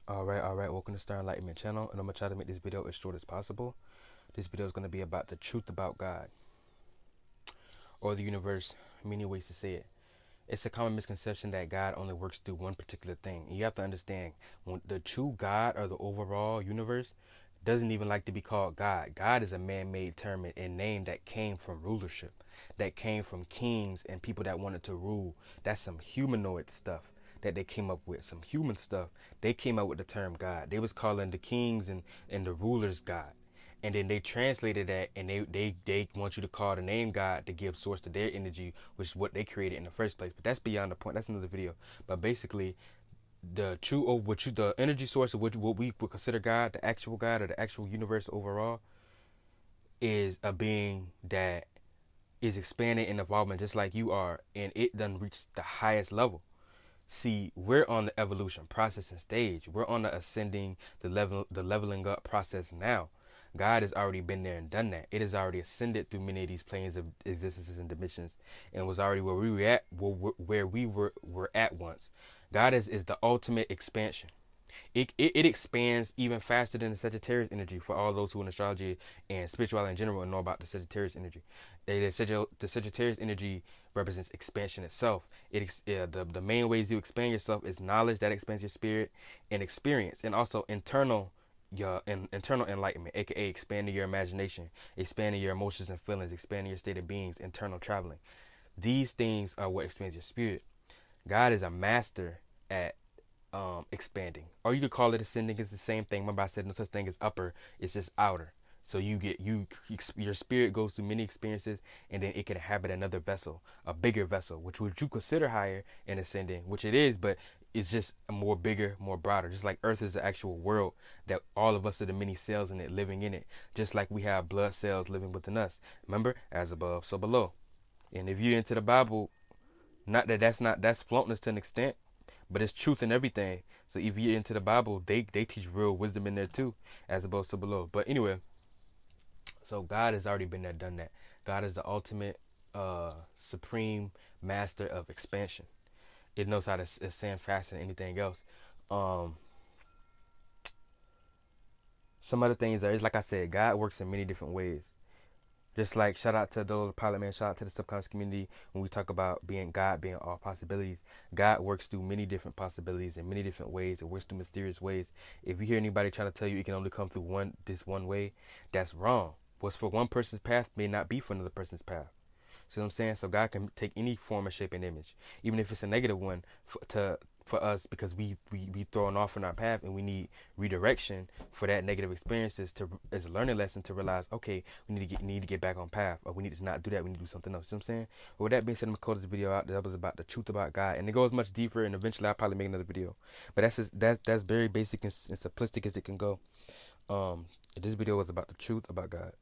Alright, welcome to Star Enlightenment channel, and I'm gonna try to make this video as short as possible. This video is gonna be about the truth about God, or the universe, many ways to say it. It's a common misconception that God only works through one particular thing. You have to understand, when the true God or the overall universe doesn't even like to be called God. God is a man-made term and name that came from rulership, that came from kings and people that wanted to rule. That's some humanoid stuff that they came up with, some human stuff. They came up with the term God. They was calling the kings and the rulers God. And then they translated that, and they want you to call the name God to give source to their energy, which is what they created in the first place. But that's beyond the point. That's another video. But basically, the true, or the energy source of what we would consider God, the actual God or the actual universe overall, is a being that is expanding and evolving just like you are, and it done reached the highest level. See, we're on the evolution processing stage. We're on the ascending, the leveling up process now. God has already been there and done that. It has already ascended through many of these planes of existences and dimensions, and was already where we were at, where we were at once. God is the ultimate expansion. It expands even faster than the Sagittarius energy, for all those who in astrology and spirituality in general know about the Sagittarius energy. The Sagittarius energy represents expansion itself. The main ways you expand yourself is knowledge that expands your spirit, and experience, and also internal enlightenment, aka expanding your imagination, expanding your emotions and feelings, expanding your state of beings, internal traveling. These things are what expands your spirit. God is a master at expanding, or you could call it ascending. It's the same thing. Remember, I said no such thing as upper. It's just outer. So your spirit goes through many experiences, and then it can inhabit another vessel, a bigger vessel, which would you consider higher and ascending, which it is, but it's just a more bigger, more broader. Just like Earth is the actual world that all of us are the many cells in it, living in it. Just like we have blood cells living within us. Remember, as above, so below. And if you're into the Bible, not that that's flunkness to an extent, but it's truth in everything. So if you're into the Bible, they teach real wisdom in there too, as opposed to below. But anyway, so God has already been there, done that. God is the ultimate, supreme master of expansion. It knows how to ascend faster than anything else. Um, some other things are, is like I said, God works in many different ways. Just like shout out to those pilot man, shout out to the subconscious community when we talk about being God, being all possibilities. God works through many different possibilities in many different ways. It works through mysterious ways. If you hear anybody trying to tell you it can only come through this one way, that's wrong. What's for one person's path may not be for another person's path. See what I'm saying? So God can take any form of shape and image, even if it's a negative one, for us, because we thrown off in our path, and we need redirection for that negative experiences to as a learning lesson to realize, okay, we need to get back on path, or we need to not do that. We need to do something else. You know what I'm saying? But with that being said, I'm gonna close this video out. That was about the truth about God, and it goes much deeper. And eventually, I'll probably make another video. But that's very basic and simplistic as it can go. This video was about the truth about God.